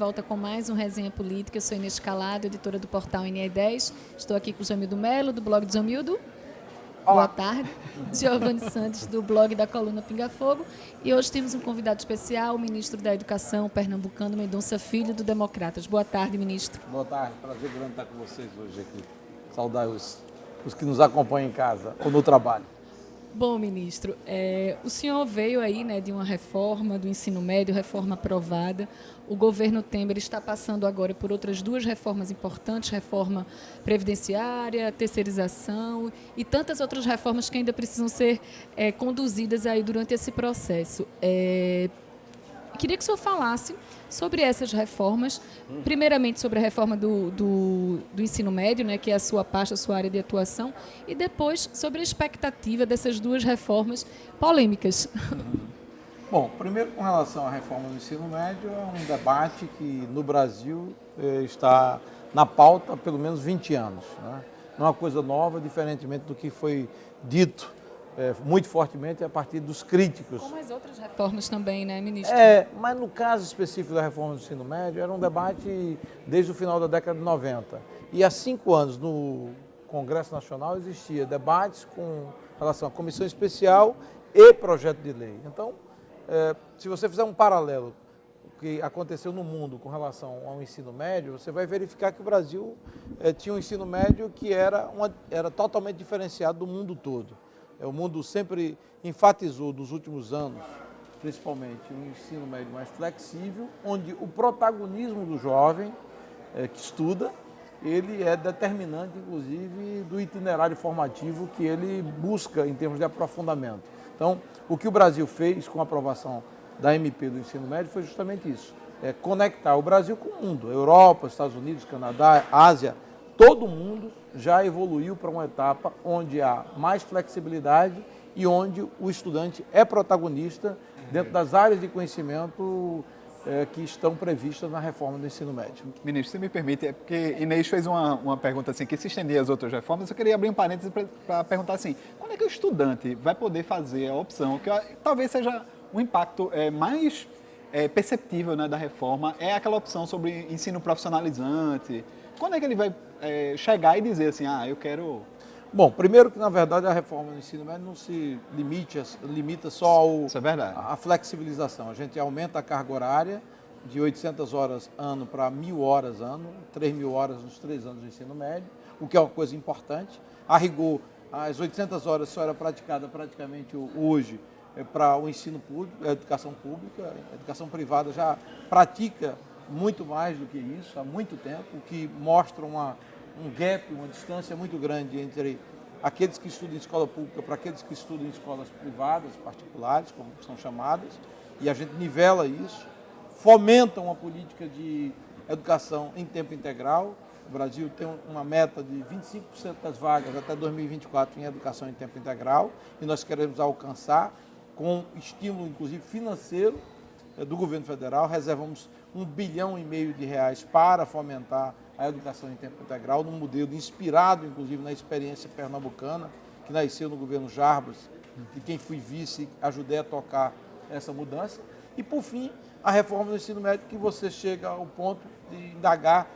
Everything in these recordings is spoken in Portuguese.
volta com mais um Resenha Política. Eu sou Inês Calado, editora do portal NE10. Estou aqui com o Jamildo Melo, do blog do Jamildo. Boa tarde. Giovanni Santos, do blog da coluna Pinga Fogo. E hoje temos um convidado especial, o ministro da Educação, pernambucano Mendonça Filho, do Democratas. Boa tarde, ministro. Boa tarde. Prazer grande estar com vocês hoje aqui. Saudar os que nos acompanham em casa ou no trabalho. Bom, ministro, o senhor veio aí, de uma reforma do ensino médio, reforma aprovada. O governo Temer está passando agora por outras duas reformas importantes, reforma previdenciária, terceirização e tantas outras reformas que ainda precisam ser conduzidas aí durante esse processo. Queria que o senhor falasse sobre essas reformas, primeiramente sobre a reforma do ensino médio, que é a sua pasta, a sua área de atuação, e depois sobre a expectativa dessas duas reformas polêmicas. Bom, primeiro com relação à reforma do ensino médio, é um debate que no Brasil está na pauta há pelo menos 20 anos. Né? Não é uma coisa nova, diferentemente do que foi dito muito fortemente a partir dos críticos. Como as outras reformas também, ministro? Mas no caso específico da reforma do ensino médio, era um debate desde o final da década de 90. E há 5 anos, no Congresso Nacional, existia debates com relação à comissão especial e projeto de lei. Então, se você fizer um paralelo com o que aconteceu no mundo com relação ao ensino médio, você vai verificar que o Brasil tinha um ensino médio que era totalmente diferenciado do mundo todo. O mundo sempre enfatizou nos últimos anos, principalmente, um ensino médio mais flexível, onde o protagonismo do jovem que estuda, ele é determinante, inclusive, do itinerário formativo que ele busca em termos de aprofundamento. Então, o que o Brasil fez com a aprovação da MP do ensino médio foi justamente isso, conectar o Brasil com o mundo, Europa, Estados Unidos, Canadá, Ásia, todo mundo já evoluiu para uma etapa onde há mais flexibilidade e onde o estudante é protagonista dentro das áreas de conhecimento que estão previstas na reforma do ensino médio. Ministro, se me permite, é porque Inês fez uma pergunta assim, que se estendia às outras reformas, eu queria abrir um parênteses para perguntar assim, quando é que o estudante vai poder fazer a opção, que talvez seja um impacto mais perceptível da reforma, é aquela opção sobre ensino profissionalizante. Quando é que ele vai chegar e dizer assim, eu quero... Bom, primeiro que, na verdade, a reforma do ensino médio não se limita só à flexibilização. A gente aumenta a carga horária de 800 horas ano para 1.000 horas ano, 3.000 horas nos 3 anos do ensino médio, o que é uma coisa importante. A rigor, as 800 horas só era praticada praticamente hoje para o ensino público, a educação pública. A educação privada já pratica muito mais do que isso, há muito tempo, o que mostra um gap, uma distância muito grande entre aqueles que estudam em escola pública para aqueles que estudam em escolas privadas, particulares, como são chamadas, e a gente nivela isso, fomenta uma política de educação em tempo integral. O Brasil tem uma meta de 25% das vagas até 2024 em educação em tempo integral, e nós queremos alcançar com estímulo, inclusive, financeiro do governo federal. Reservamos R$1,5 bilhão de reais para fomentar a educação em tempo integral, num modelo inspirado, inclusive, na experiência pernambucana, que nasceu no governo Jarbas, de quem fui vice, ajudei a tocar essa mudança. E, por fim, a reforma do ensino médio, que você chega ao ponto de indagar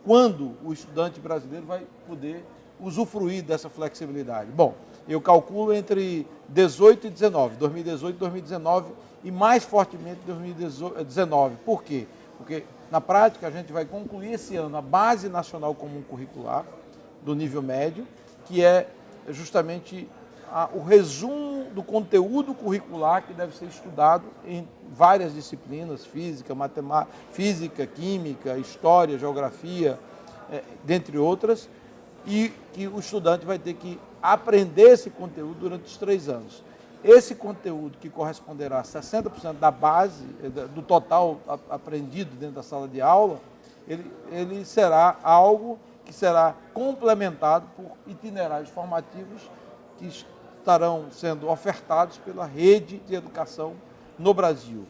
quando o estudante brasileiro vai poder usufruir dessa flexibilidade. Bom, eu calculo entre 18 e 19, 2018 e 2019, e mais fortemente 2019. Por quê? Porque, na prática, a gente vai concluir esse ano a Base Nacional Comum Curricular do nível médio, que é justamente o resumo do conteúdo curricular que deve ser estudado em várias disciplinas, física, matemática, física, química, história, geografia, dentre outras, e que o estudante vai ter que aprender esse conteúdo durante os 3 anos. Esse conteúdo, que corresponderá a 60% da base, do total aprendido dentro da sala de aula, ele será algo que será complementado por itinerários formativos que estarão sendo ofertados pela rede de educação no Brasil,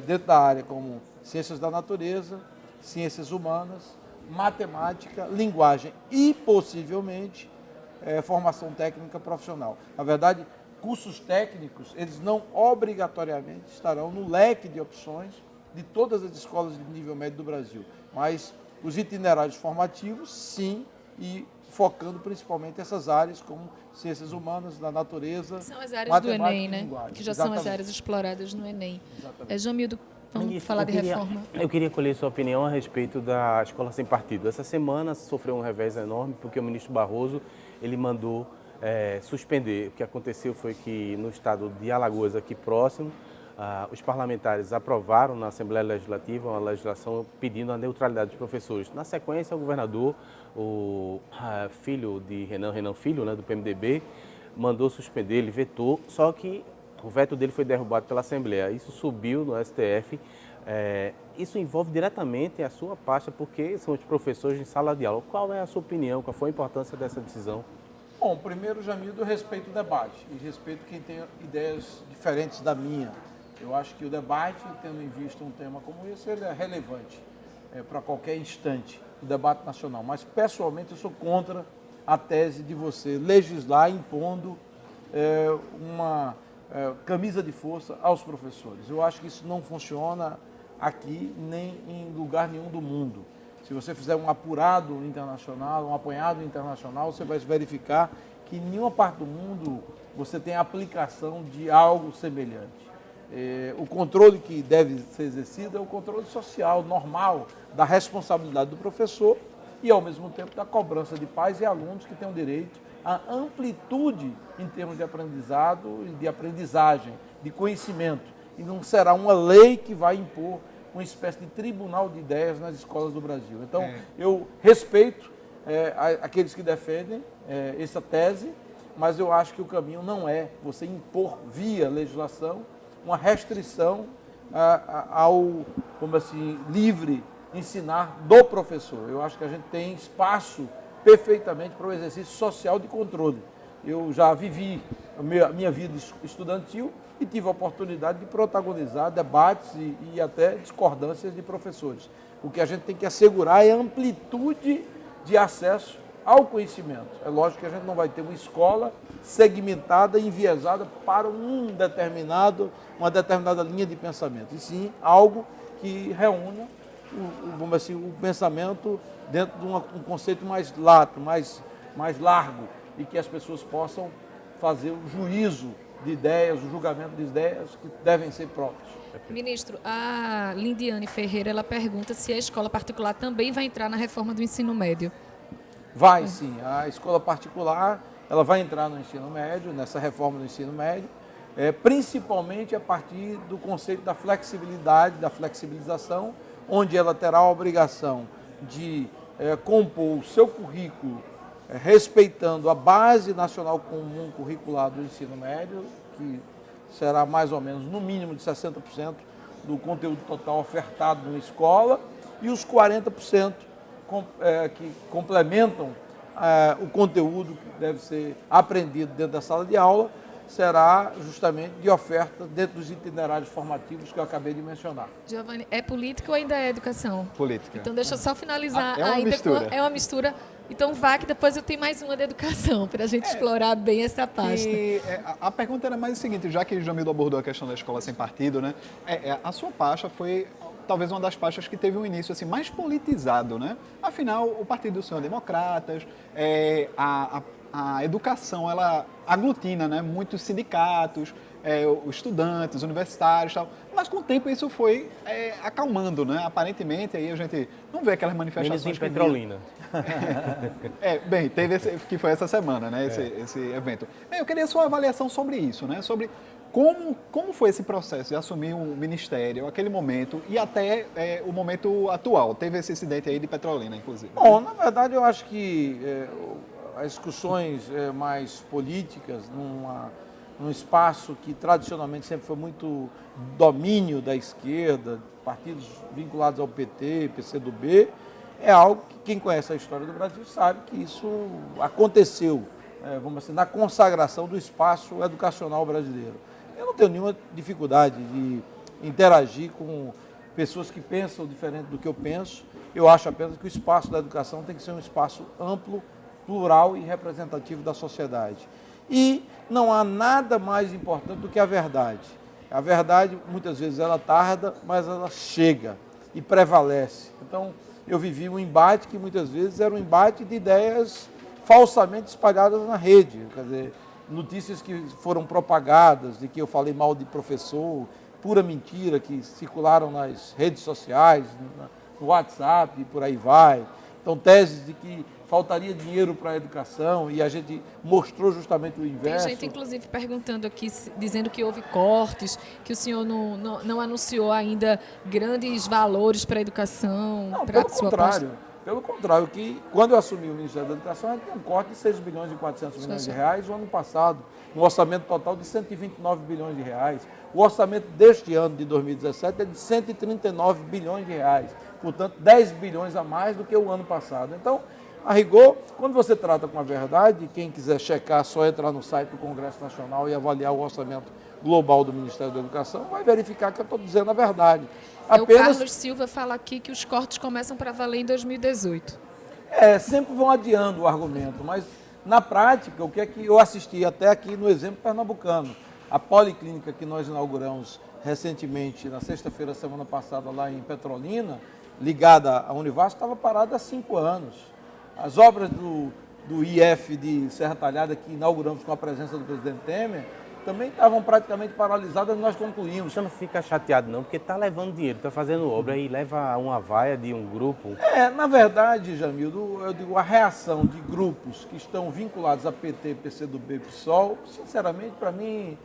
dentro da área como ciências da natureza, ciências humanas, matemática, linguagem e, possivelmente, formação técnica profissional. Na verdade, cursos técnicos, eles não obrigatoriamente estarão no leque de opções de todas as escolas de nível médio do Brasil. Mas os itinerários formativos, sim, e focando principalmente essas áreas como ciências humanas, da natureza, são as áreas do Enem, né? Que já Exatamente. são as áreas exploradas no Enem. Exatamente. João vamos Ministro, falar de reforma. Eu queria colher sua opinião a respeito da escola sem partido. Essa semana sofreu um revés enorme porque o ministro Barroso ele mandou suspender. O que aconteceu foi que no estado de Alagoas, aqui próximo, os parlamentares aprovaram na Assembleia Legislativa uma legislação pedindo a neutralidade dos professores. Na sequência, o governador, o filho de Renan Filho, né, do PMDB, mandou suspender, ele vetou, só que o veto dele foi derrubado pela Assembleia. Isso subiu no STF. Isso envolve diretamente a sua pasta, porque são os professores em sala de aula. Qual é a sua opinião? Qual foi a importância dessa decisão? Bom, primeiro, Jamildo, eu respeito o debate e respeito quem tem ideias diferentes da minha. Eu acho que o debate, tendo em vista um tema como esse, ele é relevante para qualquer instante do debate nacional. Mas, pessoalmente, eu sou contra a tese de você legislar impondo uma camisa de força aos professores. Eu acho que isso não funciona aqui nem em lugar nenhum do mundo. Se você fizer um apurado internacional, um apanhado internacional, você vai verificar que em nenhuma parte do mundo você tem aplicação de algo semelhante. O controle que deve ser exercido é o controle social, normal, da responsabilidade do professor e, ao mesmo tempo, da cobrança de pais e alunos que têm o direito à amplitude em termos de aprendizado e de aprendizagem, de conhecimento. E não será uma lei que vai impor uma espécie de tribunal de ideias nas escolas do Brasil. Então, eu respeito aqueles que defendem essa tese, mas eu acho que o caminho não é você impor via legislação uma restrição ao, como assim, livre ensinar do professor. Eu acho que a gente tem espaço perfeitamente para o exercício social de controle. Eu já vivi a minha vida estudantil e tive a oportunidade de protagonizar debates e até discordâncias de professores. O que a gente tem que assegurar é a amplitude de acesso ao conhecimento. É lógico que a gente não vai ter uma escola segmentada, enviesada para uma determinada linha de pensamento, e sim algo que reúna vamos dizer assim, o pensamento dentro de um conceito mais lato, mais largo, e que as pessoas possam fazer o juízo de ideias, o julgamento de ideias que devem ser próprios. Ministro, a Lindiane Ferreira ela pergunta se a escola particular também vai entrar na reforma do ensino médio. Vai sim, a escola particular ela vai entrar no ensino médio, nessa reforma do ensino médio, principalmente a partir do conceito da flexibilidade, da flexibilização, onde ela terá a obrigação de compor o seu currículo respeitando a base nacional comum curricular do ensino médio, que será mais ou menos no mínimo de 60% do conteúdo total ofertado numa escola, e os 40% que complementam o conteúdo que deve ser aprendido dentro da sala de aula, será justamente de oferta dentro dos itinerários formativos que eu acabei de mencionar. Giovanni, é política ou ainda é educação? Política. Então deixa eu só finalizar. É uma mistura. É uma mistura. Então vá que depois eu tenho mais uma de educação, para a gente explorar bem essa pasta. A pergunta era mais o seguinte, já que o Jamildo abordou a questão da escola sem partido, né? A sua pasta foi talvez uma das pastas que teve um início assim, mais politizado, né? Afinal, o partido do Senhor Democratas, a educação, ela aglutina, né, muitos sindicatos, os estudantes, universitários e tal. Mas com o tempo isso foi acalmando, né? Aparentemente, aí a gente não vê aquelas manifestações. Menos em Petrolina. Bem, teve que foi essa semana, né? Esse evento. Eu queria a sua avaliação sobre isso, né? Sobre como foi esse processo de assumir um ministério, aquele momento, e até o momento atual. Teve esse incidente aí de Petrolina, inclusive. Bom, na verdade, eu acho que as discussões mais políticas, num espaço que tradicionalmente sempre foi muito domínio da esquerda, partidos vinculados ao PT, PCdoB, é algo que quem conhece a história do Brasil sabe que isso aconteceu, vamos dizer, na consagração do espaço educacional brasileiro. Eu não tenho nenhuma dificuldade de interagir com pessoas que pensam diferente do que eu penso. Eu acho apenas que o espaço da educação tem que ser um espaço amplo, plural e representativo da sociedade. E não há nada mais importante do que a verdade. A verdade, muitas vezes, ela tarda, mas ela chega e prevalece. Então, eu vivi um embate que muitas vezes era um embate de ideias falsamente espalhadas na rede. Quer dizer, notícias que foram propagadas, de que eu falei mal de professor, pura mentira, que circularam nas redes sociais, no WhatsApp e por aí vai. Então, teses de que faltaria dinheiro para a educação e a gente mostrou justamente o inverso. Tem gente, inclusive, perguntando aqui, dizendo que houve cortes, que o senhor não anunciou ainda grandes valores para a educação. Não, pelo contrário, que quando eu assumi o Ministério da Educação, a gente tem um corte de 6 bilhões e 400 milhões de reais o ano passado, um orçamento total de 129 bilhões de reais. O orçamento deste ano, de 2017, é de 139 bilhões de reais, portanto, 10 bilhões a mais do que o ano passado. Então, a rigor, quando você trata com a verdade, quem quiser checar, só entrar no site do Congresso Nacional e avaliar o orçamento global do Ministério da Educação, vai verificar que eu estou dizendo a verdade. O Carlos Silva fala aqui que os cortes começam para valer em 2018. Sempre vão adiando o argumento, mas na prática, o que é que eu assisti até aqui no exemplo pernambucano? A policlínica que nós inauguramos recentemente, na sexta-feira, semana passada, lá em Petrolina, ligada à Univasf, estava parada há 5 anos. As obras do IF de Serra Talhada, que inauguramos com a presença do presidente Temer, também estavam praticamente paralisadas e nós concluímos. Você não fica chateado não, porque está levando dinheiro, está fazendo obra e leva uma vaia de um grupo. Na verdade, Jamildo, eu digo, a reação de grupos que estão vinculados a PT, PCdoB e PSOL, sinceramente, para mim,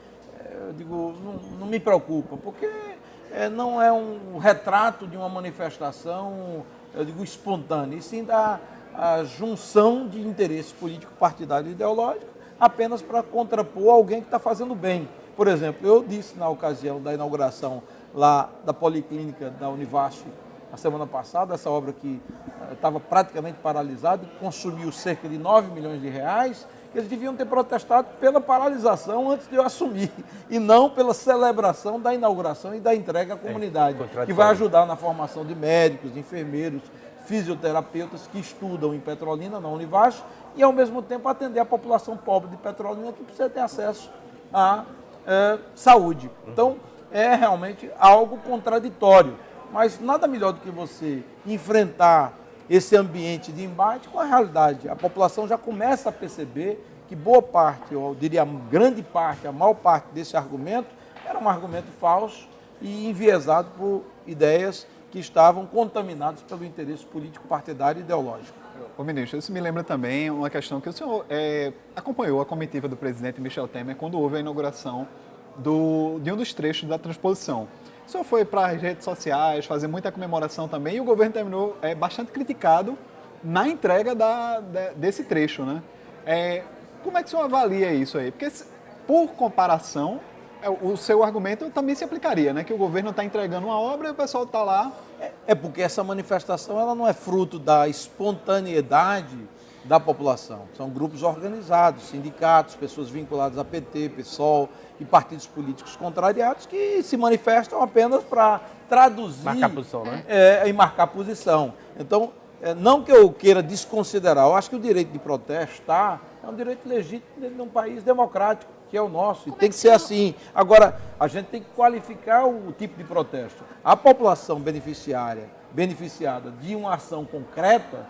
eu digo, não me preocupa, porque não é um retrato de uma manifestação, eu digo, espontânea, e sim a junção de interesse político, partidário e ideológico, apenas para contrapor alguém que está fazendo bem. Por exemplo, eu disse na ocasião da inauguração lá da Policlínica da Univasf, a semana passada, essa obra que estava praticamente paralisada e consumiu cerca de 9 milhões de reais, que eles deviam ter protestado pela paralisação antes de eu assumir, e não pela celebração da inauguração e da entrega à comunidade, que vai ajudar na formação de médicos, de enfermeiros, fisioterapeutas que estudam em Petrolina, na Univasf, e ao mesmo tempo atender a população pobre de Petrolina que precisa ter acesso à saúde. Então, é realmente algo contraditório, mas nada melhor do que você enfrentar esse ambiente de embate com a realidade. A população já começa a perceber que boa parte, eu diria grande parte, a maior parte desse argumento era um argumento falso e enviesado por ideias que estavam contaminadas pelo interesse político, partidário e ideológico. Ô ministro, isso me lembra também uma questão que o senhor acompanhou a comitiva do presidente Michel Temer quando houve a inauguração de um dos trechos da transposição. O senhor foi para as redes sociais fazer muita comemoração também e o governo terminou bastante criticado na entrega desse trecho, né? Como é que o senhor avalia isso aí? Porque, por comparação, o seu argumento também se aplicaria, né? Que o governo está entregando uma obra e o pessoal está lá. Porque essa manifestação ela não é fruto da espontaneidade da população. São grupos organizados, sindicatos, pessoas vinculadas a PT, PSOL e partidos políticos contrariados que se manifestam apenas para traduzir... Marcar posição, né? E marcar posição. Então, não que eu queira desconsiderar, eu acho que o direito de protestar é um direito legítimo dentro de um país democrático, que é o nosso, e tem que ser assim. Agora, a gente tem que qualificar o tipo de protesto. A população beneficiada de uma ação concreta,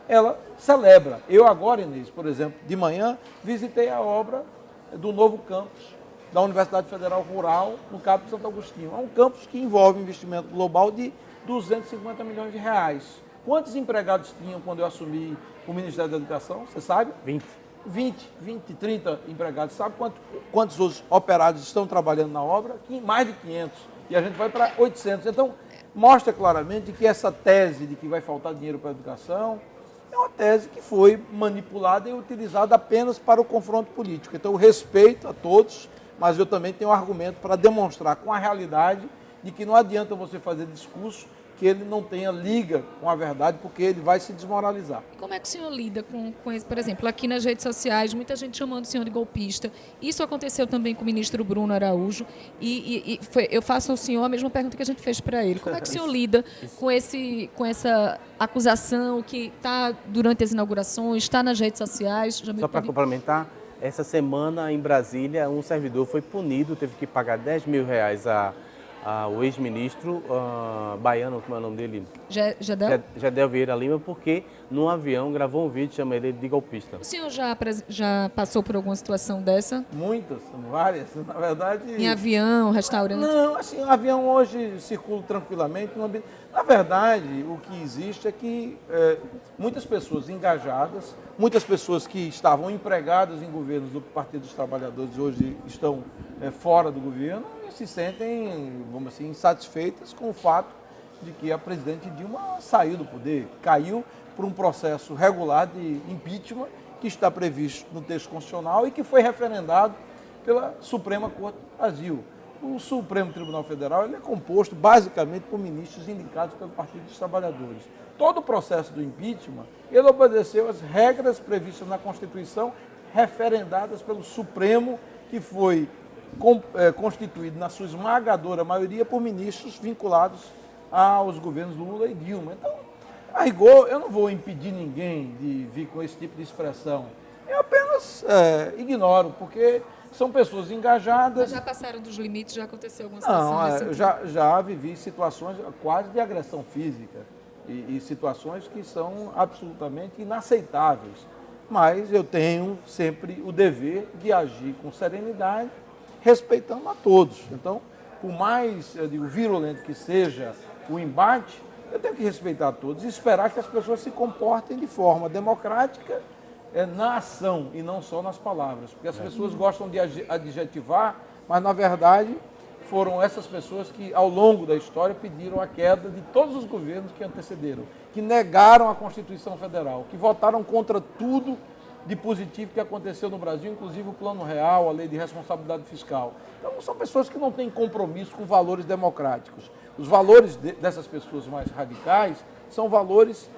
ela celebra. Eu agora, Inês, por exemplo, de manhã, visitei a obra do novo campus da Universidade Federal Rural, no Cabo de Santo Agostinho. É um campus que envolve investimento global de 250 milhões de reais. Quantos empregados tinham quando eu assumi o Ministério da Educação? Você sabe? 20, 30 empregados. Sabe quantos os operários estão trabalhando na obra? Mais de 500. E a gente vai para 800. Então, mostra claramente que essa tese de que vai faltar dinheiro para a educação é uma tese que foi manipulada e utilizada apenas para o confronto político. Então, eu respeito a todos, mas eu também tenho um argumento para demonstrar com a realidade de que não adianta você fazer discurso que ele não tenha liga com a verdade, porque ele vai se desmoralizar. Como é que o senhor lida com isso? Por exemplo, aqui nas redes sociais, muita gente chamando o senhor de golpista. Isso aconteceu também com o ministro Bruno Araújo. Eu faço ao senhor a mesma pergunta que a gente fez para ele. Como é que o senhor lida com essa acusação que está durante as inaugurações, está nas redes sociais? Só para complementar, Essa semana, em Brasília, um servidor foi punido, teve que pagar R$ 10.000 ao ex-ministro baiano, como é o nome dele? Gedel Vieira Lima, porque num avião gravou um vídeo, chama ele de golpista. O senhor já passou por alguma situação dessa? Muitas, várias, na verdade... Em avião, restaurante? Não, assim, o avião hoje circula tranquilamente. Na verdade, o que existe é que muitas pessoas engajadas, muitas pessoas que estavam empregadas em governos do Partido dos Trabalhadores hoje estão fora do governo e se sentem, vamos assim, insatisfeitas com o fato de que a presidente Dilma saiu do poder, caiu por um processo regular de impeachment que está previsto no texto constitucional e que foi referendado pela Suprema Corte do Brasil. O Supremo Tribunal Federal ele é composto basicamente por ministros indicados pelo Partido dos Trabalhadores. Todo o processo do impeachment, ele obedeceu às regras previstas na Constituição, referendadas pelo Supremo, que foi constituído na sua esmagadora maioria por ministros vinculados aos governos Lula e Dilma. Então, a rigor, eu não vou impedir ninguém de vir com esse tipo de expressão. Eu apenas ignoro, porque são pessoas engajadas. Mas já passaram dos limites, já aconteceu alguma situação? Não, já vivi situações quase de agressão física e situações que são absolutamente inaceitáveis. Mas eu tenho sempre o dever de agir com serenidade, respeitando a todos. Então, por mais, eu digo, virulento que seja o embate, eu tenho que respeitar a todos e esperar que as pessoas se comportem de forma democrática na ação e não só nas palavras. Porque as pessoas gostam de adjetivar, mas na verdade foram essas pessoas que ao longo da história pediram a queda de todos os governos que antecederam, que negaram a Constituição Federal, que votaram contra tudo de positivo que aconteceu no Brasil, inclusive o Plano Real, a Lei de Responsabilidade Fiscal. Então são pessoas que não têm compromisso com valores democráticos. Os valores dessas pessoas mais radicais são valores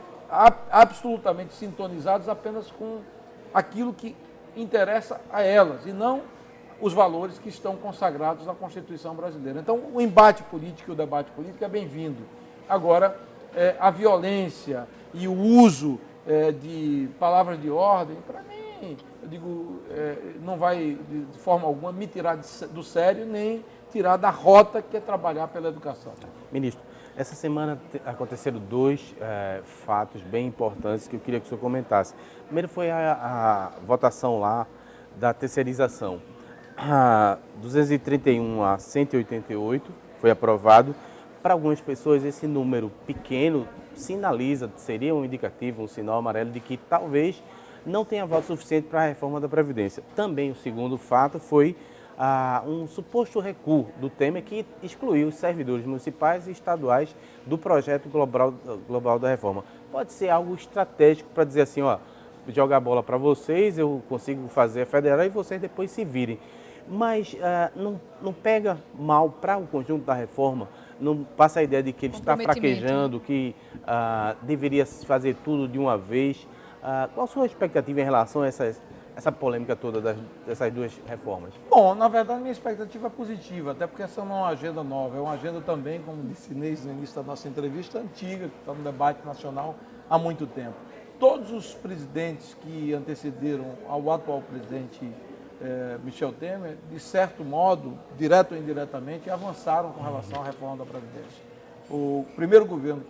absolutamente sintonizados apenas com aquilo que interessa a elas e não os valores que estão consagrados na Constituição brasileira. Então, o embate político e o debate político é bem-vindo. Agora, a violência e o uso de palavras de ordem, para mim, eu digo, não vai de forma alguma me tirar do sério nem tirar da rota que é trabalhar pela educação. Ministro, essa semana aconteceram dois fatos bem importantes que eu queria que o senhor comentasse. Primeiro foi a votação lá da terceirização. 231 a 188 foi aprovado. Para algumas pessoas esse número pequeno sinaliza, seria um indicativo, um sinal amarelo de que talvez não tenha voto suficiente para a reforma da Previdência. Também o segundo fato foi um suposto recuo do Temer que excluiu os servidores municipais e estaduais do projeto global da reforma. Pode ser algo estratégico para dizer assim, ó, jogar a bola para vocês, eu consigo fazer a federal e vocês depois se virem. Mas não pega mal para o conjunto da reforma, não passa a ideia de que ele está fraquejando, que deveria fazer tudo de uma vez. Qual a sua expectativa em relação a essa polêmica toda dessas duas reformas? Bom, na verdade, minha expectativa é positiva, até porque essa não é uma agenda nova, é uma agenda também, como disse Inês no início da nossa entrevista, antiga, que está no debate nacional há muito tempo. Todos os presidentes que antecederam ao atual presidente Michel Temer, de certo modo, direto ou indiretamente, avançaram com relação à reforma da Previdência. O primeiro governo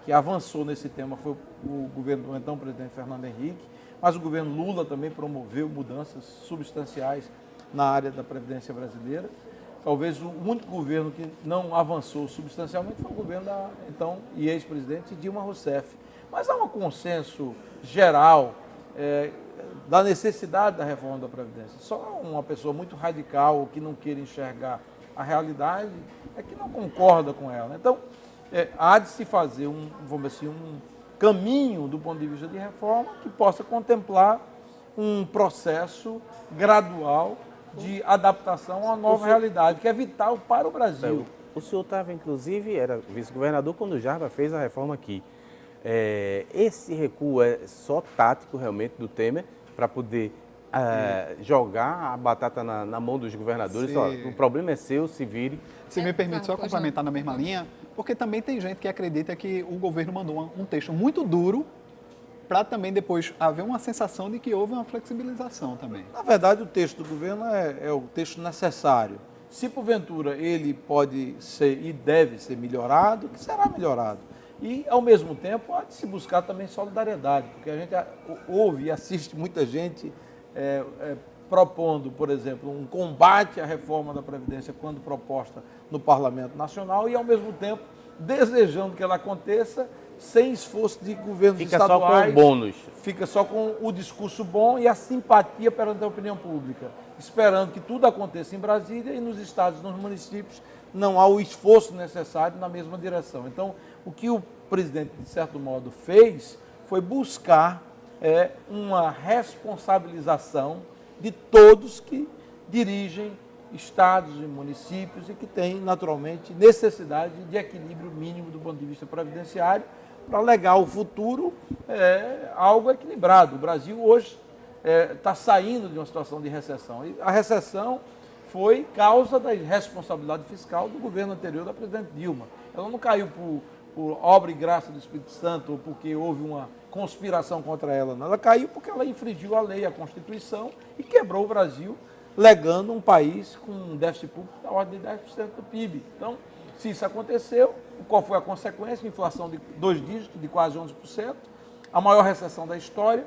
que avançou nesse tema foi o governo do então presidente Fernando Henrique, mas o governo Lula também promoveu mudanças substanciais na área da Previdência brasileira. Talvez o único governo que não avançou substancialmente foi o governo da então e ex-presidente Dilma Rousseff. Mas há um consenso geral da necessidade da reforma da Previdência. Só uma pessoa muito radical, que não queira enxergar a realidade, é que não concorda com ela. Então, há de se fazer vamos dizer assim, um caminho do ponto de vista de reforma que possa contemplar um processo gradual de adaptação a uma nova realidade, que é vital para o Brasil. O senhor estava, inclusive, era vice-governador quando o Jarba fez a reforma aqui. Esse recuo é só tático, realmente, do Temer, para poder jogar a batata na mão dos governadores? Ó, o problema é seu, se vire. Se me permite só complementar na mesma linha, porque também tem gente que acredita que o governo mandou um texto muito duro para também depois haver uma sensação de que houve uma flexibilização também. Na verdade, o texto do governo é o texto necessário. Se porventura ele pode ser e deve ser melhorado, que será melhorado. E, ao mesmo tempo, há de se buscar também solidariedade, porque a gente ouve e assiste muita gente propondo, por exemplo, um combate à reforma da Previdência quando proposta no Parlamento Nacional e, ao mesmo tempo, desejando que ela aconteça sem esforço de governos estaduais. Fica só com bônus. Fica só com o discurso bom e a simpatia perante a opinião pública, esperando que tudo aconteça em Brasília e nos estados e nos municípios não há o esforço necessário na mesma direção. Então, o que o presidente, de certo modo, fez foi buscar uma responsabilização de todos que dirigem estados e municípios e que têm, naturalmente, necessidade de equilíbrio mínimo do ponto de vista previdenciário para legar ao futuro algo equilibrado. O Brasil hoje está saindo de uma situação de recessão. E a recessão foi causa da irresponsabilidade fiscal do governo anterior da presidente Dilma. Ela não caiu por obra e graça do Espírito Santo ou porque houve uma conspiração contra ela, não. Ela caiu porque ela infringiu a lei, a Constituição e quebrou o Brasil, legando um país com um déficit público da ordem de 10% do PIB. Então, se isso aconteceu, qual foi a consequência? Inflação de 2 dígitos, de quase 11%, a maior recessão da história,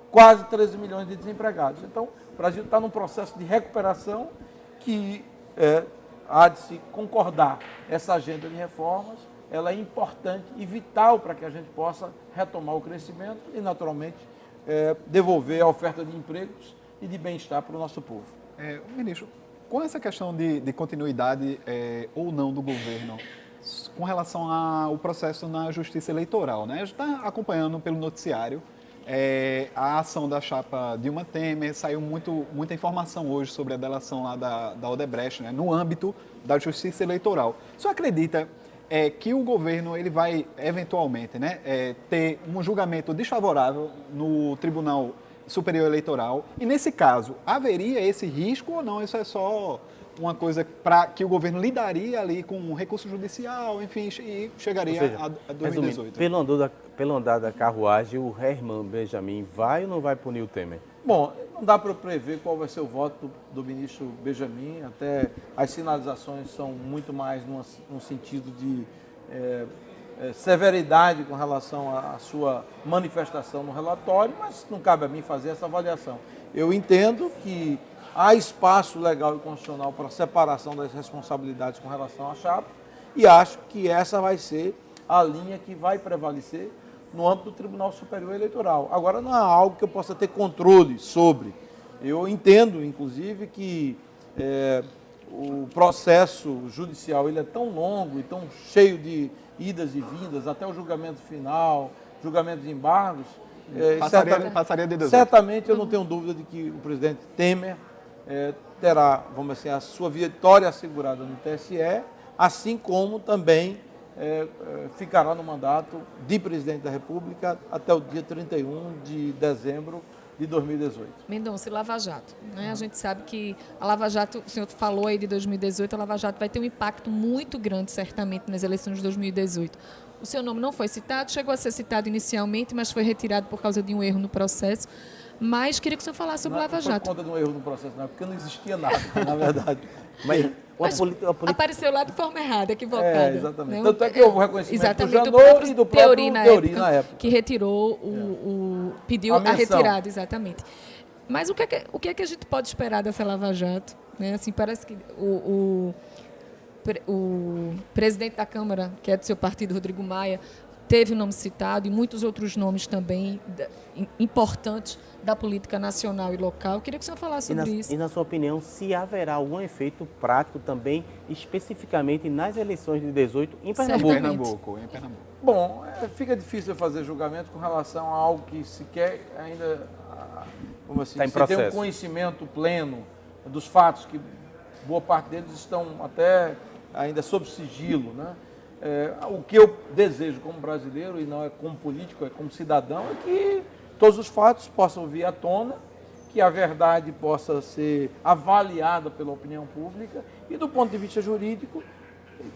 quase 13 milhões de desempregados. Então, o Brasil está num processo de recuperação que há de se concordar. Essa agenda de reformas, ela é importante e vital para que a gente possa retomar o crescimento e, naturalmente, devolver a oferta de empregos e de bem-estar para o nosso povo. Ministro, com essa questão de continuidade ou não do governo, com relação ao processo na Justiça Eleitoral, né? A gente está acompanhando pelo noticiário a ação da chapa Dilma Temer, saiu muita informação hoje sobre a delação lá da Odebrecht, né? No âmbito da Justiça Eleitoral. O senhor acredita que o governo ele vai, eventualmente, né, ter um julgamento desfavorável no Tribunal Superior Eleitoral? E, nesse caso, haveria esse risco ou não? Isso é só uma coisa para que o governo lidaria ali com um recurso judicial, enfim, e chegaria a 2018? Pelo andar da carruagem, o Herman Benjamin vai ou não vai punir o Temer? Bom, não dá para prever qual vai ser o voto do ministro Benjamin, até as sinalizações são muito mais num sentido de severidade com relação à sua manifestação no relatório, mas não cabe a mim fazer essa avaliação. Eu entendo que há espaço legal e constitucional para separação das responsabilidades com relação à chapa e acho que essa vai ser a linha que vai prevalecer no âmbito do Tribunal Superior Eleitoral. Agora, não é algo que eu possa ter controle sobre. Eu entendo, inclusive, que o processo judicial ele é tão longo e tão cheio de idas e vindas, até o julgamento final, julgamento de embargos. Passaria de 18. Certamente, eu não tenho dúvida de que o presidente Temer terá, vamos dizer, a sua vitória assegurada no TSE, assim como também ficará no mandato de presidente da República até o dia 31 de dezembro de 2018. Mendonça, e Lava Jato, né? A gente sabe que a Lava Jato, o senhor falou aí de 2018, a Lava Jato vai ter um impacto muito grande, certamente, nas eleições de 2018. O seu nome não foi citado, chegou a ser citado inicialmente, mas foi retirado por causa de um erro no processo. Mas queria que o senhor falasse sobre Lava Jato. Não foi por conta de um erro no processo, não, porque não existia nada, na verdade. Mas apareceu lá de forma errada, equivocada. Exatamente. Né? Tanto é que houve o reconhecimento do Janot e do próprio na época, que retirou pediu a retirada, exatamente. Mas o que é que a gente pode esperar dessa Lava Jato? Né? Assim, parece que o presidente da Câmara, que é do seu partido, Rodrigo Maia, teve o nome citado e muitos outros nomes também importantes da política nacional e local. Queria que o senhor falasse sobre isso. E, na sua opinião, se haverá algum efeito prático também, especificamente nas eleições de 18 em Pernambuco? Em Pernambuco. Bom, fica difícil fazer julgamento com relação a algo que sequer ainda, como assim, se tem um conhecimento pleno dos fatos, que boa parte deles estão até ainda sob sigilo, né? O que eu desejo como brasileiro, e não é como político, é como cidadão, é que todos os fatos possam vir à tona, que a verdade possa ser avaliada pela opinião pública e, do ponto de vista jurídico,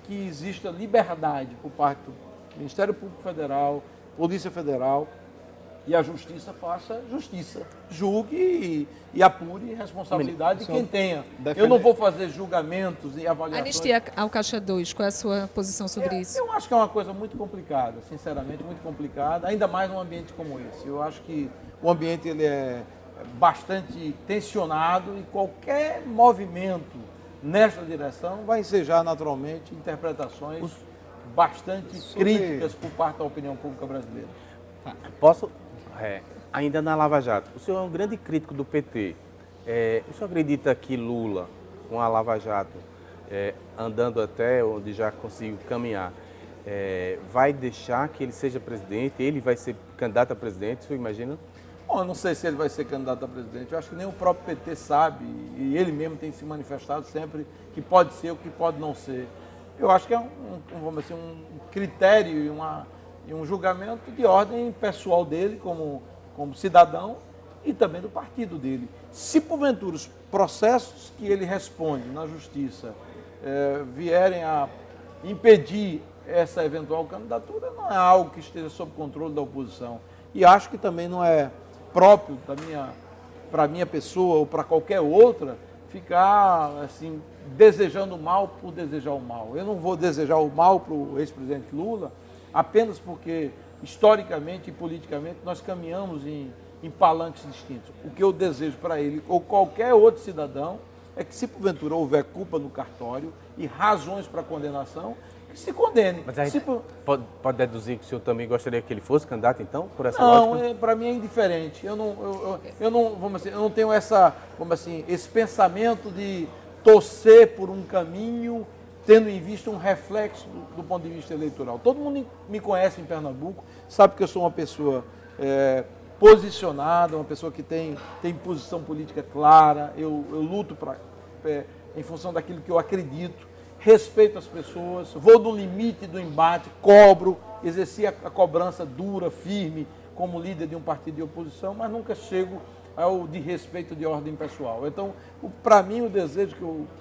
que exista liberdade por parte do Ministério Público Federal, Polícia Federal, e a justiça faça justiça. Julgue e apure responsabilidade de quem tenha. Eu não vou fazer julgamentos e avaliações. Anistia ao Caixa 2, qual é a sua posição sobre isso? Eu acho que é uma coisa muito complicada, sinceramente, muito complicada, ainda mais num ambiente como esse. Eu acho que o ambiente ele é bastante tensionado e qualquer movimento nesta direção vai ensejar naturalmente interpretações bastante críticas por parte da opinião pública brasileira. Posso? Ainda na Lava Jato, o senhor é um grande crítico do PT. O senhor acredita que Lula, com a Lava Jato, andando até onde já conseguiu caminhar, vai deixar que ele seja presidente? Ele vai ser candidato a presidente, o senhor imagina? Bom, eu não sei se ele vai ser candidato a presidente. Eu acho que nem o próprio PT sabe, e ele mesmo tem se manifestado sempre que pode ser ou que pode não ser. Eu acho que é vamos dizer, um critério e um julgamento de ordem pessoal dele como cidadão e também do partido dele. Se porventura os processos que ele responde na justiça vierem a impedir essa eventual candidatura, não é algo que esteja sob controle da oposição. E acho que também não é próprio para a minha pessoa ou para qualquer outra ficar assim desejando o mal por desejar o mal. Eu não vou desejar o mal para o ex-presidente Lula apenas porque historicamente e politicamente nós caminhamos em palanques distintos. O que eu desejo para ele ou qualquer outro cidadão é que, se porventura houver culpa no cartório e razões para condenação, que se condene. Mas aí pode deduzir que o senhor também gostaria que ele fosse candidato, então, por essa lógica? Não, para mim é indiferente. Eu não tenho esse pensamento de torcer por um caminho tendo em vista um reflexo do ponto de vista eleitoral. Todo mundo me conhece em Pernambuco, sabe que eu sou uma pessoa posicionada, uma pessoa que tem posição política clara, eu luto em função daquilo que eu acredito, respeito as pessoas, vou no limite do embate, cobro, exerci a cobrança dura, firme, como líder de um partido de oposição, mas nunca chego ao de respeito de ordem pessoal. Então, para mim, o desejo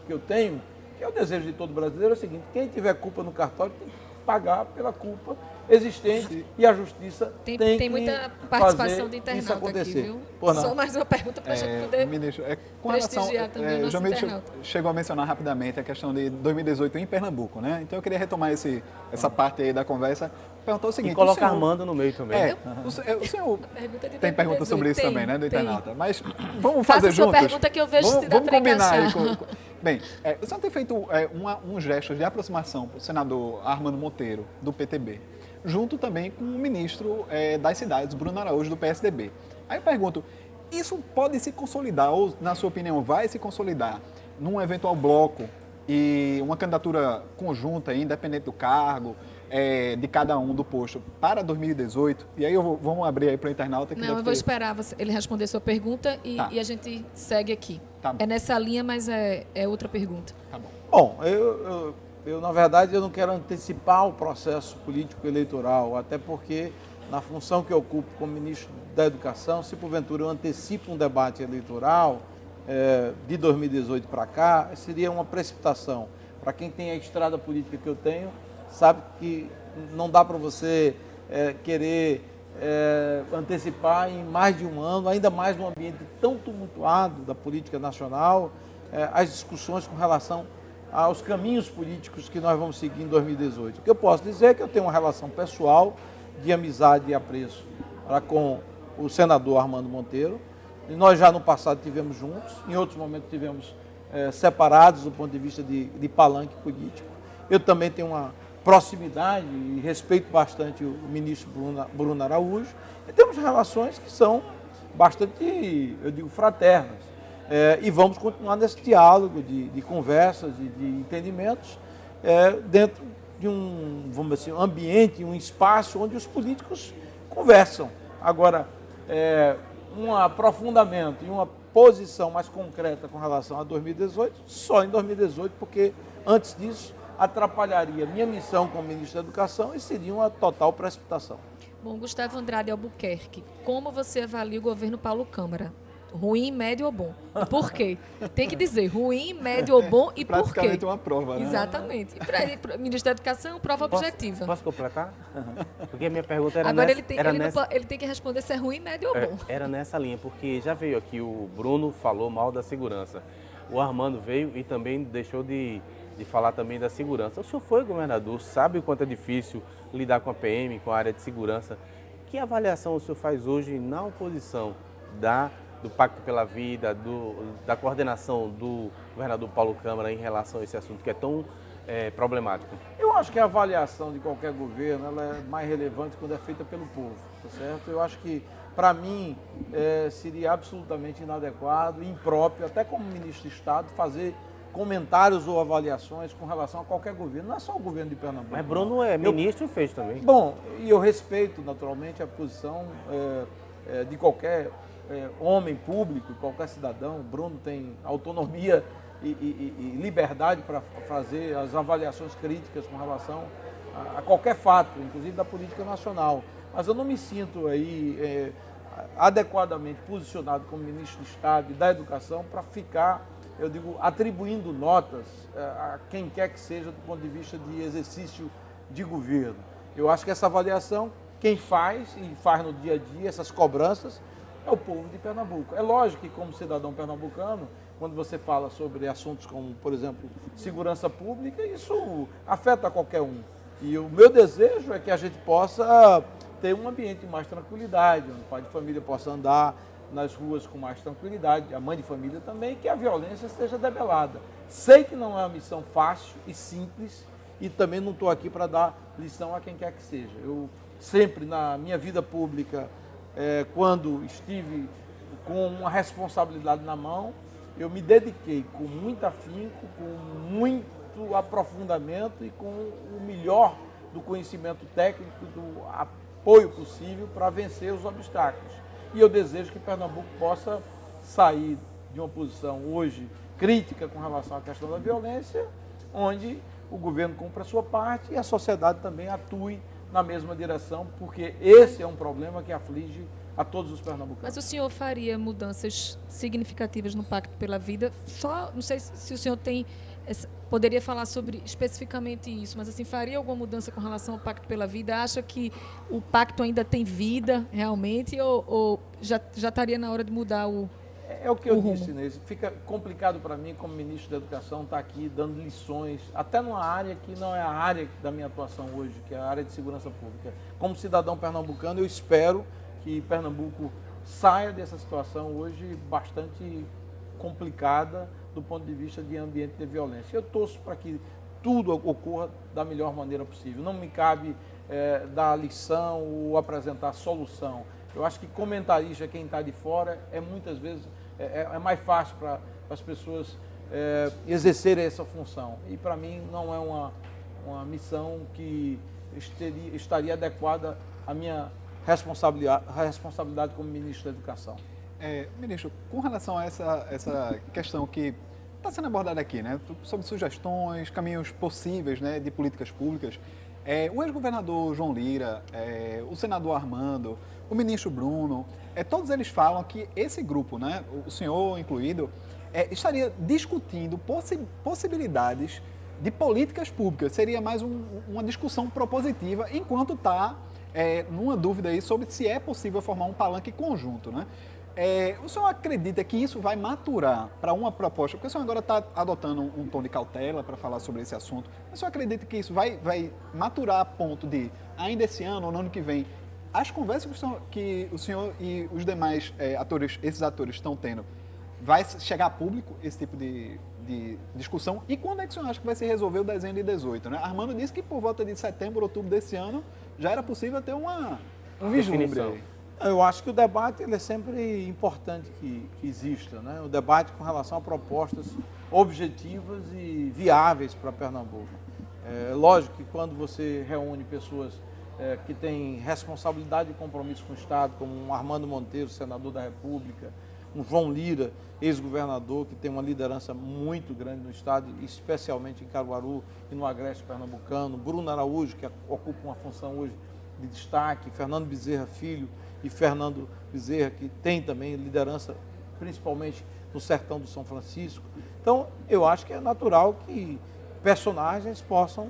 que eu tenho, que é o desejo de todo brasileiro, é o seguinte: quem tiver culpa no cartório tem que pagar pela culpa existente e a justiça tem muita participação do isso internauta acontecer. aqui, viu? Por não. Só mais uma pergunta para a gente poder ministro, com relação, também o nosso João Milton internauta. chegou a mencionar rapidamente a questão de 2018 em Pernambuco, né? Então eu queria retomar essa parte aí da conversa, perguntar o seguinte... E colocar Armando no meio também. O senhor tem 2018. pergunta sobre isso também, né, do tem. internauta? Mas vamos fazer Faça sua juntos? pergunta que eu vejo se dá Vamos para combinar aí. encaixar. Bem, o senhor tem feito um gesto de aproximação para o senador Armando Monteiro, do PTB, junto também com o ministro das cidades, Bruno Araújo, do PSDB. Aí eu pergunto, isso pode se consolidar, ou na sua opinião vai se consolidar, num eventual bloco e uma candidatura conjunta, independente do cargo, de cada um do posto, para 2018? E aí vamos abrir aí para o internauta. Que Não, eu vou esperar ele responder sua pergunta e a gente segue aqui. Tá bom. É nessa linha, mas é outra pergunta. Tá bom. Bom, eu, na verdade, eu não quero antecipar o processo político eleitoral, até porque, na função que eu ocupo como ministro da Educação, se porventura eu antecipo um debate eleitoral de 2018 para cá, seria uma precipitação. Para quem tem a estrada política que eu tenho, sabe que não dá para você querer antecipar em mais de um ano, ainda mais num ambiente tão tumultuado da política nacional, as discussões com relação aos caminhos políticos que nós vamos seguir em 2018. O que eu posso dizer é que eu tenho uma relação pessoal de amizade e apreço com o senador Armando Monteiro. E nós já no passado tivemos juntos, em outros momentos tivemos separados do ponto de vista de palanque político. Eu também tenho uma proximidade e respeito bastante o ministro Bruno Araújo. E temos relações que são bastante, eu digo, fraternas. E vamos continuar nesse diálogo de conversas e de entendimentos dentro de vamos dizer, um ambiente, um espaço onde os políticos conversam. Agora, um aprofundamento e uma posição mais concreta com relação a 2018, só em 2018, porque antes disso atrapalharia minha missão como ministro da Educação e seria uma total precipitação. Bom, Gustavo Andrade Albuquerque, como você avalia o governo Paulo Câmara? ruim, médio ou bom. E por quê? Tem que dizer ruim, médio ou bom e por quê. Praticamente uma prova, né? Exatamente. E para o Ministério da Educação, prova objetiva. Posso completar? Porque a minha pergunta era Agora nessa, ele tem que responder se é ruim, médio ou bom. era nessa linha, porque já veio aqui o Bruno falou mal da segurança. O Armando veio e também deixou de falar também da segurança. O senhor foi governador, sabe o quanto é difícil lidar com a PM, com a área de segurança. Que avaliação o senhor faz hoje na oposição do Pacto pela Vida, da coordenação do governador Paulo Câmara em relação a esse assunto que é tão problemático? Eu acho que a avaliação de qualquer governo ela é mais relevante quando é feita pelo povo, tá certo? Eu acho que, para mim, seria absolutamente inadequado, impróprio, até como ministro de Estado, fazer comentários ou avaliações com relação a qualquer governo, não é só o governo de Pernambuco. Mas Bruno é ministro e fez também. Bom, e eu respeito naturalmente a posição de qualquer homem público, qualquer cidadão. O Bruno tem autonomia e liberdade para fazer as avaliações críticas com relação a qualquer fato, inclusive da política nacional. Mas eu não me sinto aí adequadamente posicionado como ministro de Estado e da Educação para ficar, eu digo, atribuindo notas a quem quer que seja do ponto de vista de exercício de governo. Eu acho que essa avaliação, quem faz e faz no dia a dia essas cobranças, é o povo de Pernambuco. É lógico que, como cidadão pernambucano, quando você fala sobre assuntos como, por exemplo, segurança pública, isso afeta qualquer um. E o meu desejo é que a gente possa ter um ambiente de mais tranquilidade, onde o pai de família possa andar nas ruas com mais tranquilidade, a mãe de família também, que a violência seja debelada. Sei que não é uma missão fácil e simples e também não estou aqui para dar lição a quem quer que seja. Eu sempre, na minha vida pública, quando estive com uma responsabilidade na mão, eu me dediquei com muito afinco, com muito aprofundamento e com o melhor do conhecimento técnico, do apoio possível para vencer os obstáculos. E eu desejo que Pernambuco possa sair de uma posição hoje crítica com relação à questão da violência, onde o governo cumpra a sua parte e a sociedade também atue na mesma direção, porque esse é um problema que aflige a todos os pernambucanos. Mas o senhor faria mudanças significativas no Pacto pela Vida? Só, não sei se o senhor poderia falar sobre especificamente isso, mas assim, faria alguma mudança com relação ao Pacto pela Vida? Acha que o pacto ainda tem vida realmente ou já estaria na hora de mudar o É o que eu rumo? disse, Inês. Fica complicado para mim, como ministro da Educação, estar aqui dando lições, até numa área que não é a área da minha atuação hoje, que é a área de segurança pública. Como cidadão pernambucano, eu espero que Pernambuco saia dessa situação hoje bastante complicada do ponto de vista de ambiente de violência. Eu torço para que tudo ocorra da melhor maneira possível. Não me cabe dar lição ou apresentar solução. Eu acho que comentarista, quem está de fora, muitas vezes é mais fácil para as pessoas exercerem essa função. E para mim não é uma missão que estaria adequada à minha responsabilidade como ministro da Educação. Ministro, com relação a essa questão que está sendo abordada aqui, né, sobre sugestões, caminhos possíveis, né, de políticas públicas, o ex-governador João Lira, o senador Armando, o ministro Bruno, todos eles falam que esse grupo, né, o senhor incluído, estaria discutindo possibilidades de políticas públicas. Seria mais uma discussão propositiva, enquanto está numa dúvida aí sobre se é possível formar um palanque conjunto, né? O senhor acredita que isso vai maturar para uma proposta? Porque o senhor agora está adotando um tom de cautela para falar sobre esse assunto. O senhor acredita que isso vai maturar a ponto de, ainda esse ano ou no ano que vem, as conversas que o senhor e os demais esses atores estão tendo, vai chegar a público esse tipo de discussão? E quando é que o senhor acha que vai se resolver o desenho de 18? Né? Armando disse que por volta de setembro, outubro desse ano, já era possível ter um vislumbre aí. Eu acho que o debate ele é sempre importante que exista, né? O debate com relação a propostas objetivas e viáveis para Pernambuco. Lógico que quando você reúne pessoas que têm responsabilidade e compromisso com o Estado, como um Armando Monteiro, senador da República, um João Lira, ex-governador, que tem uma liderança muito grande no Estado, especialmente em Caruaru e no Agreste Pernambucano, Bruno Araújo, que ocupa uma função hoje de destaque, Fernando Bezerra Filho, e Fernando Bezerra, que tem também liderança principalmente no sertão do São Francisco. Então, eu acho que é natural que personagens possam,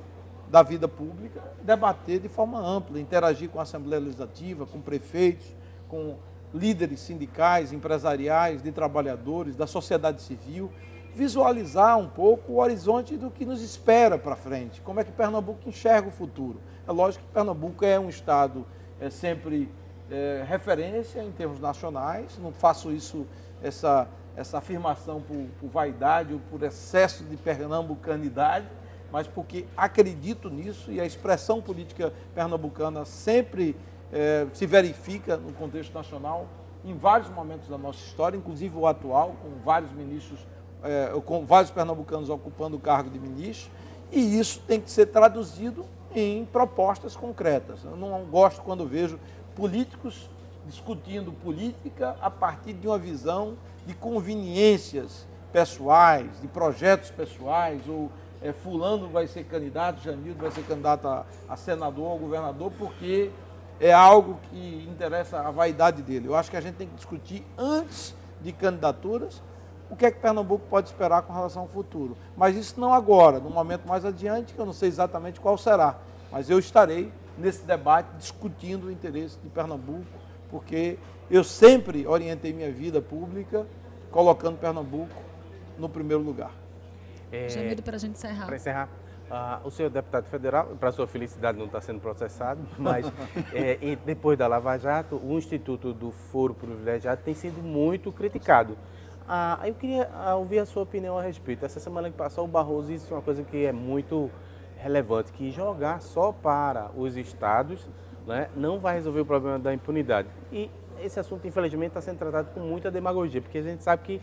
da vida pública, debater de forma ampla, interagir com a Assembleia Legislativa, com prefeitos, com líderes sindicais, empresariais, de trabalhadores, da sociedade civil, visualizar um pouco o horizonte do que nos espera para frente, como é que Pernambuco enxerga o futuro. É lógico que Pernambuco é um estado sempre referência em termos nacionais, não faço essa afirmação por vaidade ou por excesso de pernambucanidade, mas porque acredito nisso e a expressão política pernambucana sempre se verifica no contexto nacional em vários momentos da nossa história, inclusive o atual, com vários ministros, com vários pernambucanos ocupando o cargo de ministro, e isso tem que ser traduzido em propostas concretas. Eu não gosto quando vejo políticos discutindo política a partir de uma visão de conveniências pessoais, de projetos pessoais, ou fulano vai ser candidato, Jamildo vai ser candidato a senador ou governador, porque é algo que interessa a vaidade dele. Eu acho que a gente tem que discutir antes de candidaturas o que é que Pernambuco pode esperar com relação ao futuro. Mas isso não agora, num momento mais adiante, que eu não sei exatamente qual será. Mas eu estarei nesse debate discutindo o interesse de Pernambuco, porque eu sempre orientei minha vida pública colocando Pernambuco no primeiro lugar. Jamildo, para a gente encerrar. Para encerrar, o senhor deputado federal, para sua felicidade, não está sendo processado, mas depois da Lava Jato, o Instituto do Foro Privilegiado tem sido muito criticado. Eu queria ouvir a sua opinião a respeito. Essa semana que passou, o Barroso disse uma coisa que é muito relevante, que jogar só para os estados, né, não vai resolver o problema da impunidade. E esse assunto, infelizmente, está sendo tratado com muita demagogia, porque a gente sabe que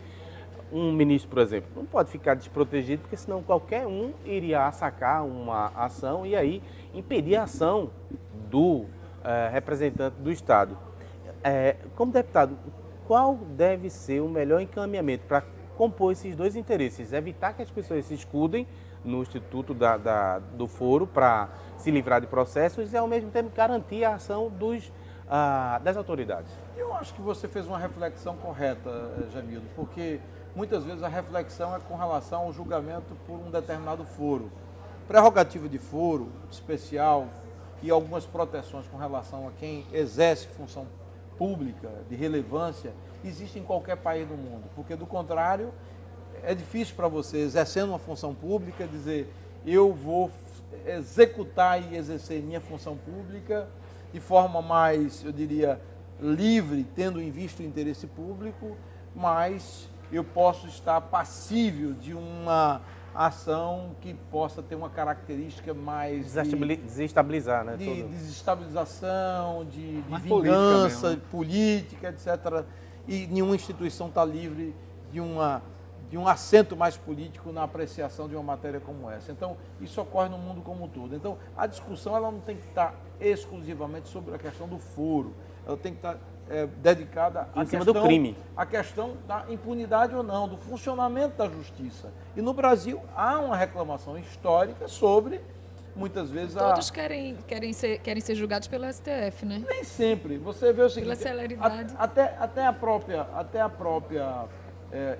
um ministro, por exemplo, não pode ficar desprotegido, porque senão qualquer um iria sacar uma ação e aí impedir a ação do representante do Estado. Como deputado, qual deve ser o melhor encaminhamento para compor esses dois interesses? Evitar que as pessoas se escudem no Instituto do Foro para se livrar de processos e, ao mesmo tempo, garantir a ação das autoridades. Eu acho que você fez uma reflexão correta, Jamildo, porque muitas vezes a reflexão é com relação ao julgamento por um determinado foro. Prerrogativa de foro especial e algumas proteções com relação a quem exerce função pública de relevância existe em qualquer país do mundo, porque do contrário é difícil para você, exercendo uma função pública, dizer eu vou executar e exercer minha função pública de forma mais, eu diria, livre, tendo em vista o interesse público, mas eu posso estar passível de uma ação que possa ter uma característica mais desestabilizar, né? De desestabilização, de vingança, política, etc. E nenhuma instituição está livre de um assento mais político na apreciação de uma matéria como essa. Então, isso ocorre no mundo como um todo. Então, a discussão ela não tem que estar exclusivamente sobre a questão do foro, ela tem que estar dedicada à questão da impunidade ou não, do funcionamento da justiça. E no Brasil há uma reclamação histórica sobre, muitas vezes... Todos querem ser julgados pelo STF, né? Nem sempre. Você vê o seguinte... Pela celeridade. Até a própria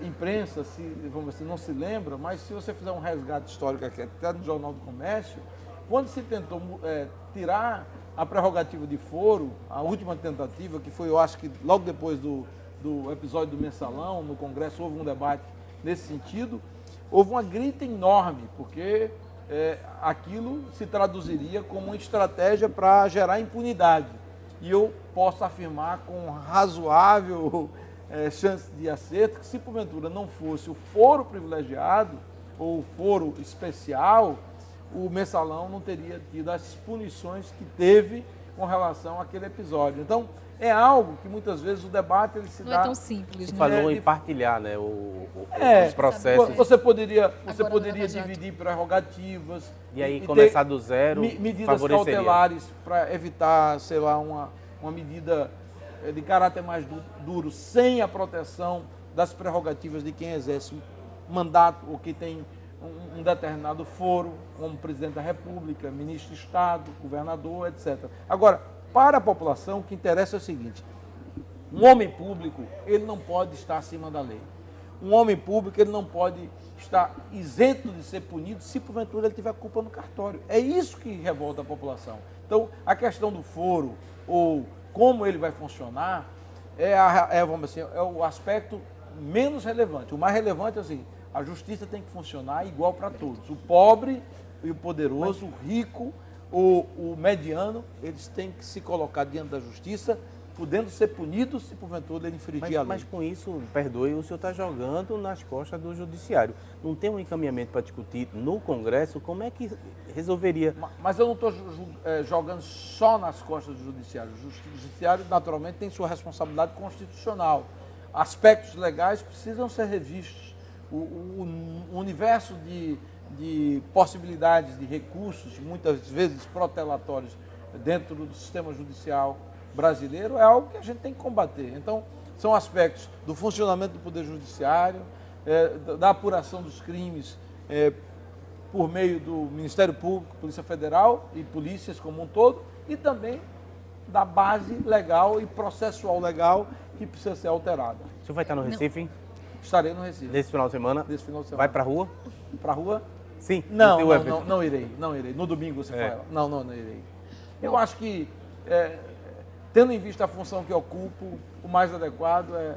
imprensa, vamos dizer, não se lembra, mas se você fizer um resgate histórico aqui, até no Jornal do Comércio, quando se tentou tirar a prerrogativa de foro, a última tentativa, que foi, eu acho que logo depois do episódio do Mensalão, no Congresso houve um debate nesse sentido, houve uma grita enorme, porque aquilo se traduziria como uma estratégia para gerar impunidade. E eu posso afirmar com razoável chance de acerto que se porventura não fosse o foro privilegiado ou o foro especial, o Mensalão não teria tido as punições que teve com relação àquele episódio. Então, é algo que muitas vezes o debate ele se não dá... é tão simples, né? Falou em partilhar, né, os processos. Você poderia dividir prerrogativas... E aí começar do zero, medidas cautelares para evitar, sei lá, uma medida de caráter mais duro, sem a proteção das prerrogativas de quem exerce mandato ou que tem um determinado foro, como presidente da República, ministro de Estado, governador, etc. Agora, para a população, o que interessa é o seguinte: Um homem público, ele não pode estar acima da lei. Um homem público, ele não pode estar isento de ser punido se porventura ele tiver culpa no cartório. É isso que revolta a população. Então, a questão do foro, ou como ele vai funcionar, vamos dizer assim, é o aspecto menos relevante. O mais relevante é assim, a justiça tem que funcionar igual para todos. O pobre e o poderoso, o rico, o mediano, eles têm que se colocar diante da justiça, podendo ser punidos se porventura ele infringir a lei. Mas com isso, perdoe, o senhor está jogando nas costas do judiciário. Não tem um encaminhamento para discutir no Congresso? Como é que resolveria? Mas eu não estou jogando só nas costas do judiciário. O judiciário, naturalmente, tem sua responsabilidade constitucional. Aspectos legais precisam ser revistos. O universo de possibilidades de recursos, muitas vezes protelatórios, dentro do sistema judicial brasileiro, é algo que a gente tem que combater. Então, são aspectos do funcionamento do Poder Judiciário, da apuração dos crimes por meio do Ministério Público, Polícia Federal e polícias como um todo, e também da base legal e processual legal que precisa ser alterada. O senhor vai estar no Recife, hein? Estarei no Recife. Nesse final de semana? Desse final de semana. Vai para a rua? Para a rua? Sim. Não irei. No domingo você fala. Não irei. Eu acho que, tendo em vista a função que ocupo, o mais adequado é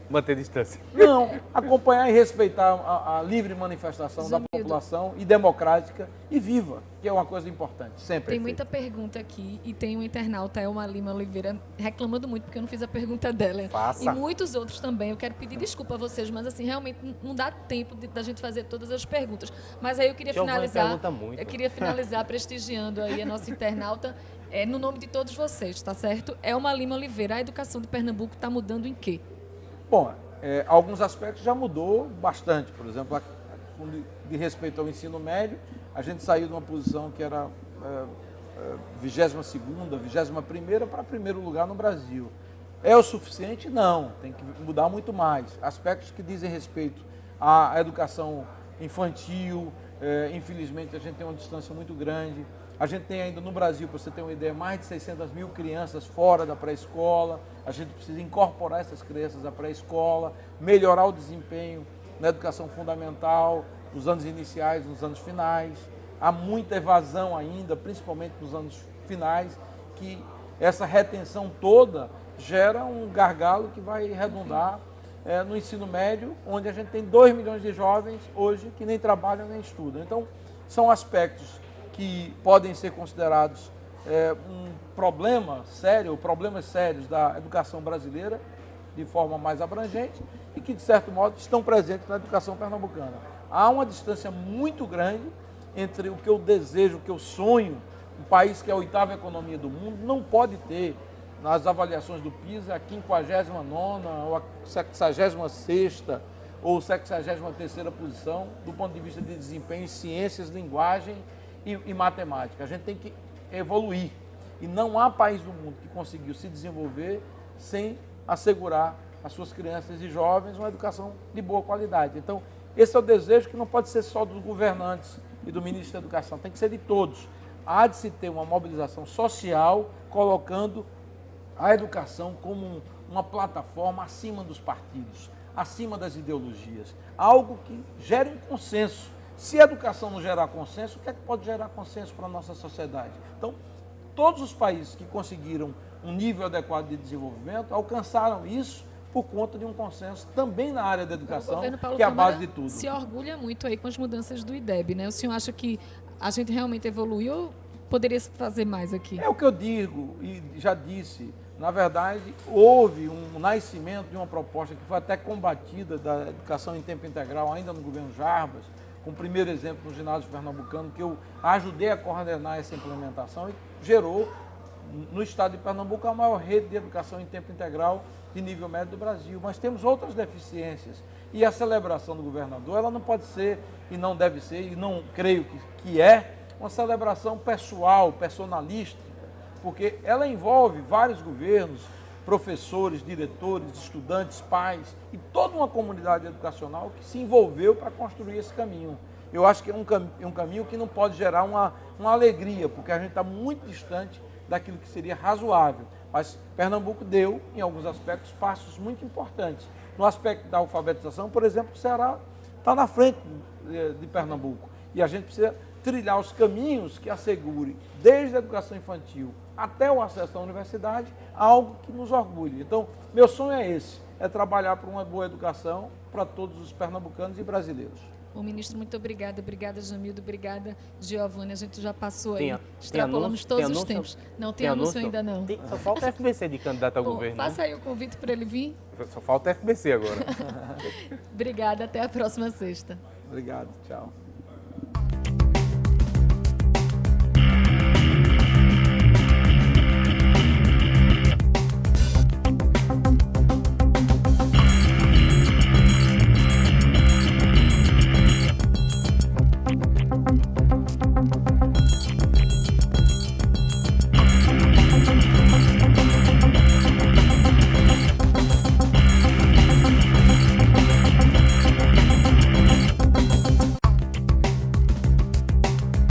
manter distância. Não, acompanhar e respeitar a livre manifestação da população e democrática e viva, que é uma coisa importante, sempre. Tem muita pergunta aqui e tem um internauta, Elma Lima Oliveira, reclamando muito porque eu não fiz a pergunta dela. Faça. E muitos outros também. Eu quero pedir desculpa a vocês, mas assim, realmente não dá tempo da gente fazer todas as perguntas. Mas aí eu queria finalizar. Eu queria finalizar prestigiando aí a nossa internauta. No nome de todos vocês, tá certo? Elma Lima Oliveira, a educação de Pernambuco está mudando em quê? Bom, alguns aspectos já mudou bastante. Por exemplo, de respeito ao ensino médio, a gente saiu de uma posição que era 22ª, 21ª para primeiro lugar no Brasil. É o suficiente? Não, tem que mudar muito mais. Aspectos que dizem respeito à educação infantil, infelizmente a gente tem uma distância muito grande. A gente tem ainda no Brasil, para você ter uma ideia, mais de 600 mil crianças fora da pré-escola. A gente precisa incorporar essas crianças à pré-escola, melhorar o desempenho na educação fundamental, nos anos iniciais, nos anos finais. Há muita evasão ainda, principalmente nos anos finais, que essa retenção toda gera um gargalo que vai redundar no ensino médio, onde a gente tem 2 milhões de jovens hoje que nem trabalham nem estudam. Então, são aspectos que podem ser considerados um problema sério, problemas sérios da educação brasileira, de forma mais abrangente, e que, de certo modo, estão presentes na educação pernambucana. Há uma distância muito grande entre o que eu desejo, o que eu sonho, um país que é a 8ª economia do mundo, não pode ter, nas avaliações do PISA, a 59ª ou a 66ª ou 63ª posição, do ponto de vista de desempenho em ciências, linguagem e matemática. A gente tem que evoluir. E não há país do mundo que conseguiu se desenvolver sem assegurar às suas crianças e jovens uma educação de boa qualidade. Então, esse é o desejo que não pode ser só dos governantes e do ministro da Educação, tem que ser de todos. Há de se ter uma mobilização social, colocando a educação como uma plataforma acima dos partidos, acima das ideologias. Algo que gere um consenso. Se a educação não gerar consenso, o que é que pode gerar consenso para a nossa sociedade? Então, todos os países que conseguiram um nível adequado de desenvolvimento alcançaram isso por conta de um consenso também na área da educação, que é a base de tudo. Se orgulha muito aí com as mudanças do IDEB, né? O senhor acha que a gente realmente evoluiu ou poderia fazer mais aqui? É o que eu digo e já disse. Na verdade, houve um nascimento de uma proposta que foi até combatida da educação em tempo integral ainda no governo Jarbas, com o primeiro exemplo no ginásio pernambucano, que eu ajudei a coordenar essa implementação e gerou, no estado de Pernambuco, a maior rede de educação em tempo integral de nível médio do Brasil. Mas temos outras deficiências e a celebração do governador, ela não pode ser e não deve ser, e não creio que é, uma celebração pessoal, personalista, porque ela envolve vários governos, professores, diretores, estudantes, pais e toda uma comunidade educacional que se envolveu para construir esse caminho. Eu acho que é um caminho que não pode gerar uma alegria, porque a gente está muito distante daquilo que seria razoável. Mas Pernambuco deu, em alguns aspectos, passos muito importantes. No aspecto da alfabetização, por exemplo, o Ceará está na frente de Pernambuco. E a gente precisa trilhar os caminhos que assegurem, desde a educação infantil até o acesso à universidade, algo que nos orgulhe. Então, meu sonho é esse, é trabalhar por uma boa educação para todos os pernambucanos e brasileiros. Bom, ministro, muito obrigada. Obrigada, Jamildo. Obrigada, Giovana. A gente já passou aí, Tem extrapolamos anúncio? todos Tem os anúncio? tempos. Não tem anúncio ainda não. Só falta o FBC de candidato ao Bom, governo. faça aí o convite para ele vir. Só falta o FBC agora. Obrigada, até a próxima sexta. Obrigado, tchau.